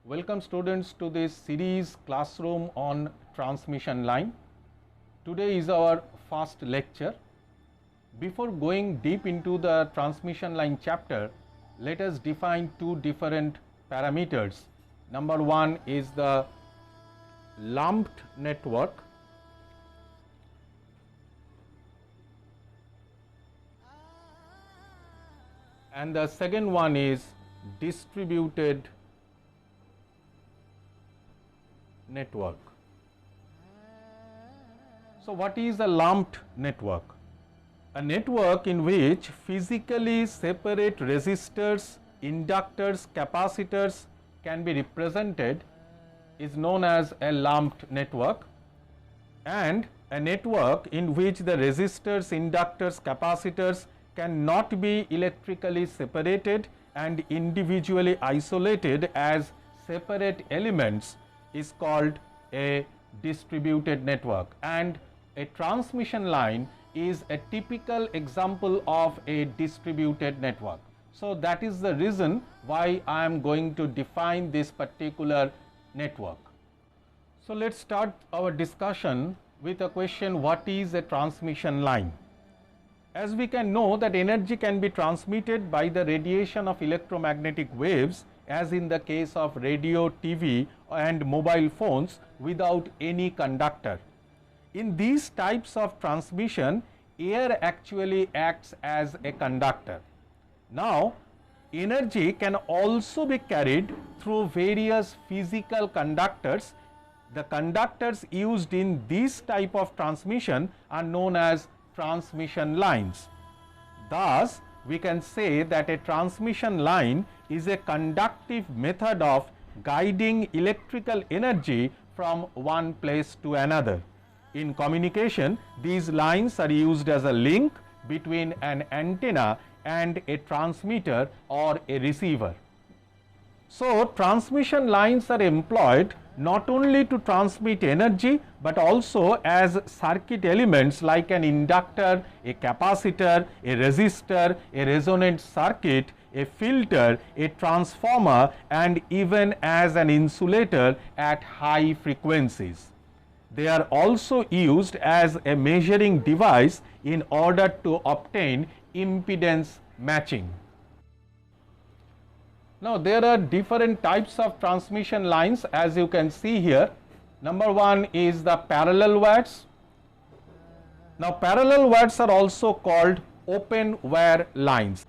Welcome students to this series classroom on transmission line. Today is our first lecture. Before going deep into the transmission line chapter, let us define two different parameters. Number one is the lumped network, and the second one is distributed network. So what is a lumped network? A network in which physically separate resistors, inductors, capacitors can be represented is known as a lumped network, and a network in which the resistors, inductors, capacitors cannot be electrically separated and individually isolated as separate elements is called a distributed network, and a transmission line is a typical example of a distributed network. So that is the reason why I am going to define this particular network. So let's start our discussion with a question: what is a transmission line? As we can know that energy can be transmitted by the radiation of electromagnetic waves, as in the case of radio, TV and mobile phones, without any conductor. In these types of transmission, air actually acts as a conductor. Now, energy can also be carried through various physical conductors. The conductors used in this type of transmission are known as transmission lines. Thus, we can say that a transmission line is a conductive method of guiding electrical energy from one place to another. In communication, these lines are used as a link between an antenna and a transmitter or a receiver. So, transmission lines are employed not only to transmit energy but also as circuit elements like an inductor, a capacitor, a resistor, a resonant circuit, a filter, a transformer, and even as an insulator at high frequencies. They are also used as a measuring device in order to obtain impedance matching. Now, there are different types of transmission lines, as you can see here. Number one is the parallel wires. Now, parallel wires are also called open wire lines.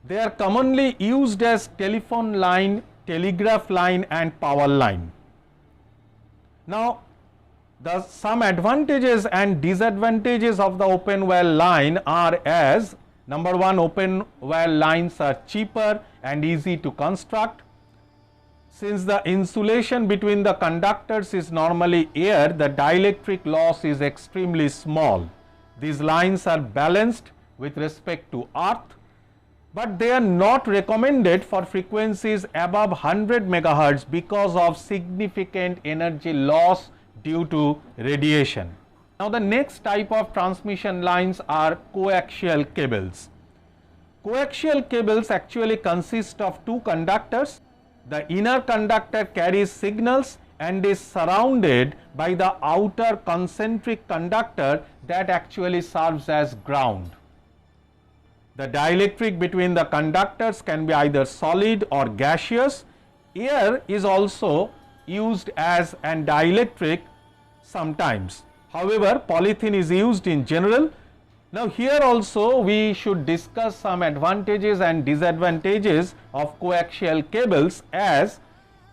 They are commonly used as telephone line, telegraph line and power line. Now, some advantages and disadvantages of the open wire line are as: number one, open wire lines are cheaper and easy to construct. Since the insulation between the conductors is normally air, the dielectric loss is extremely small. These lines are balanced with respect to earth, but they are not recommended for frequencies above 100 megahertz because of significant energy loss due to radiation. Now, the next type of transmission lines are coaxial cables. Coaxial cables actually consist of two conductors. The inner conductor carries signals and is surrounded by the outer concentric conductor that actually serves as ground. The dielectric between the conductors can be either solid or gaseous. Air is also used as an dielectric sometimes. However, polythene is used in general. Now, here also we should discuss some advantages and disadvantages of coaxial cables, as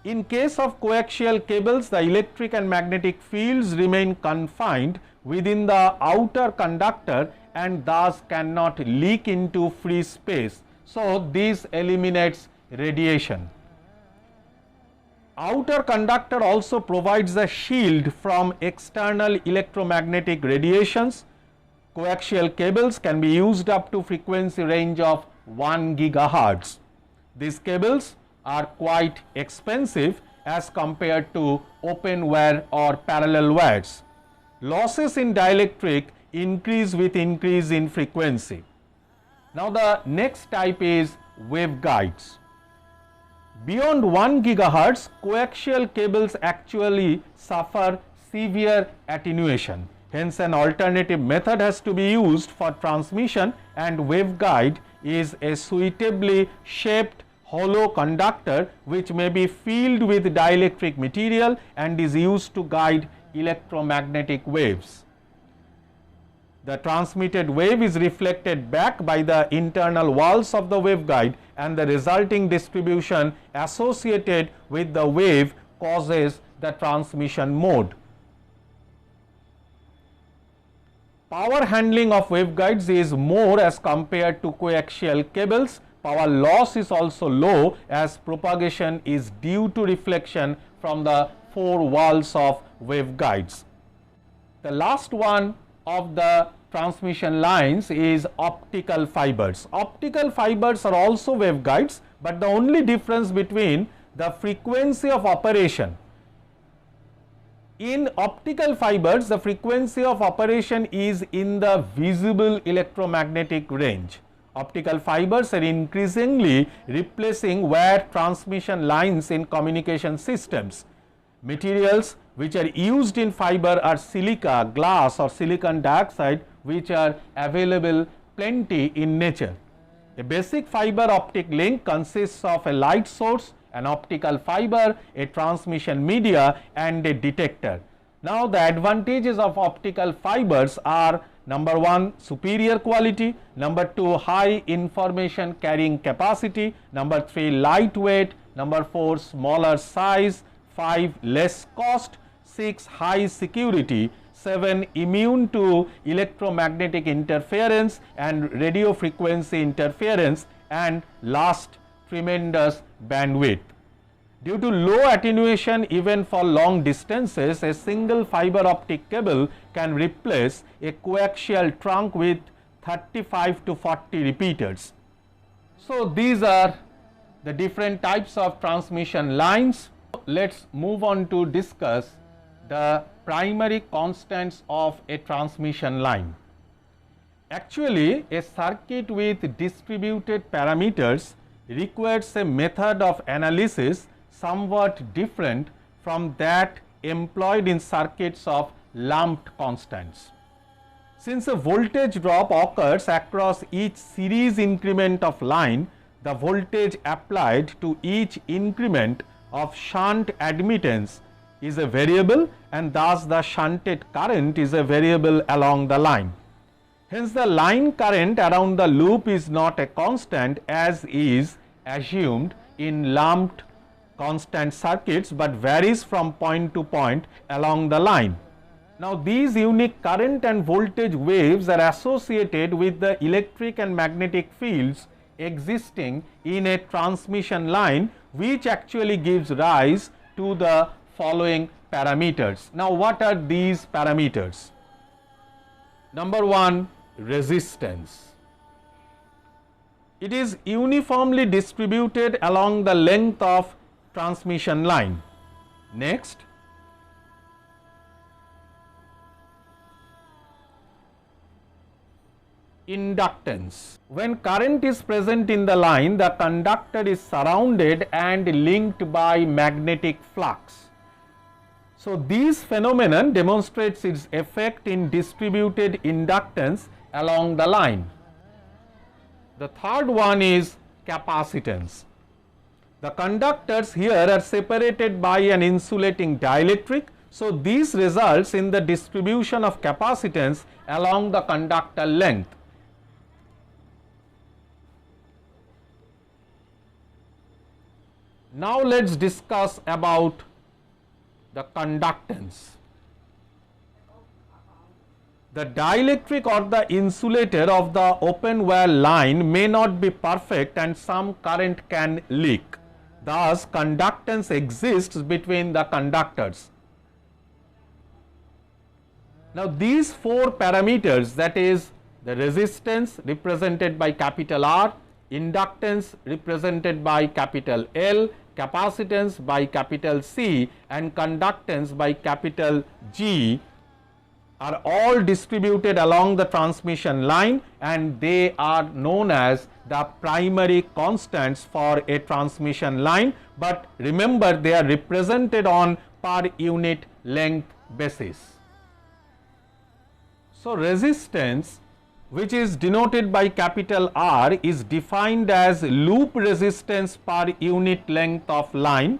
in case of coaxial cables, the electric and magnetic fields remain confined within the outer conductor and thus cannot leak into free space. So, this eliminates radiation. Outer conductor also provides a shield from external electromagnetic radiations. Coaxial cables can be used up to frequency range of 1 gigahertz. These cables are quite expensive as compared to open wire or parallel wires. Losses in dielectric increase with increase in frequency. Now, the next type is waveguides. Beyond 1 gigahertz, coaxial cables actually suffer severe attenuation. Hence, an alternative method has to be used for transmission, and waveguide is a suitably shaped hollow conductor which may be filled with dielectric material and is used to guide electromagnetic waves. The transmitted wave is reflected back by the internal walls of the waveguide, and the resulting distribution associated with the wave causes the transmission mode. Power handling of waveguides is more as compared to coaxial cables. Power loss is also low as propagation is due to reflection from the four walls of waveguides. The last one of the transmission lines is optical fibers. Optical fibers are also waveguides, but the only difference between the frequency of operation. In optical fibers, the frequency of operation is in the visible electromagnetic range. Optical fibers are increasingly replacing wire transmission lines in communication systems. Materials which are used in fiber are silica, glass or silicon dioxide, which are available plenty in nature. A basic fiber optic link consists of a light source, an optical fiber, a transmission media and a detector. Now, the advantages of optical fibers are: number 1, superior quality; number 2, high information carrying capacity; number 3, lightweight; number 4, smaller size; 5, less cost; 6, high security; 7, immune to electromagnetic interference and radio frequency interference; and last, tremendous bandwidth. Due to low attenuation even for long distances, a single fiber optic cable can replace a coaxial trunk with 35 to 40 repeaters. So, these are the different types of transmission lines. Let us move on to discuss the primary constants of a transmission line. Actually, a circuit with distributed parameters requires a method of analysis somewhat different from that employed in circuits of lumped constants. Since a voltage drop occurs across each series increment of line, the voltage applied to each increment of shunt admittance is a variable, and thus the shunted current is a variable along the line. Hence, the line current around the loop is not a constant as is assumed in lumped constant circuits, but varies from point to point along the line. Now, these unique current and voltage waves are associated with the electric and magnetic fields existing in a transmission line, which actually gives rise to the following parameters. Now, what are these parameters? Number 1, resistance. It is uniformly distributed along the length of transmission line. Next, inductance. When current is present in the line, the conductor is surrounded and linked by magnetic flux. So, this phenomenon demonstrates its effect in distributed inductance along the line. The third one is capacitance. The conductors here are separated by an insulating dielectric. So, this results in the distribution of capacitance along the conductor length. Now, let us discuss about the conductance. The dielectric or the insulator of the open wire line may not be perfect and some current can leak. Thus, conductance exists between the conductors. Now, these four parameters, that is the resistance represented by capital R, inductance represented by capital L, capacitance by capital C and conductance by capital G, are all distributed along the transmission line, and they are known as the primary constants for a transmission line, but remember they are represented on per unit length basis. So, resistance, which is denoted by capital R, is defined as loop resistance per unit length of line,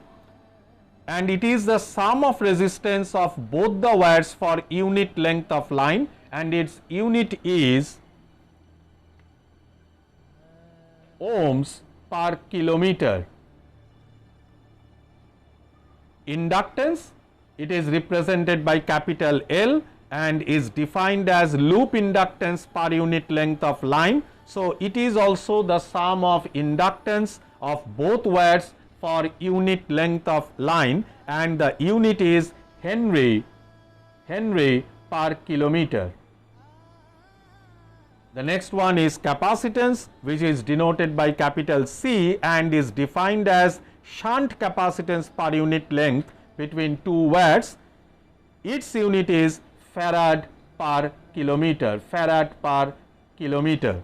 and it is the sum of resistance of both the wires for unit length of line, and its unit is ohms per kilometer. Inductance, it is represented by capital L and is defined as loop inductance per unit length of line. So, it is also the sum of inductance of both wires for unit length of line, and the unit is Henry per kilometer. The next one is capacitance, which is denoted by capital C and is defined as shunt capacitance per unit length between two wires. Its unit is farad per kilometer, farad per kilometer.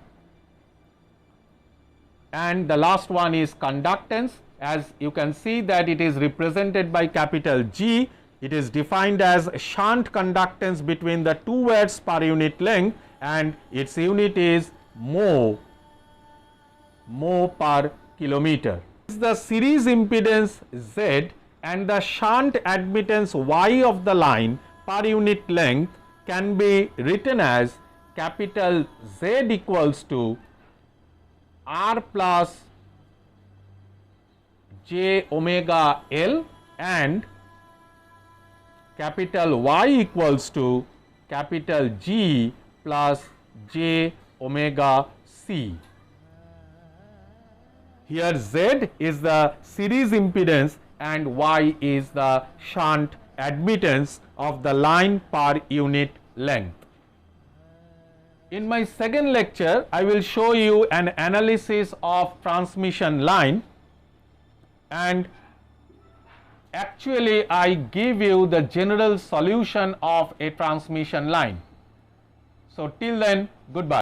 And the last one is conductance. As you can see that it is represented by capital G. It is defined as shunt conductance between the two wires per unit length, and its unit is mho per kilometer. The series impedance Z and the shunt admittance Y of the line per unit length can be written as capital Z equals to R plus J omega L and capital Y equals to capital G plus J omega C. Here Z is the series impedance and Y is the shunt admittance of the line per unit length. In my second lecture, I will show you an analysis of transmission line, and actually I give you the general solution of a transmission line. So till then, goodbye.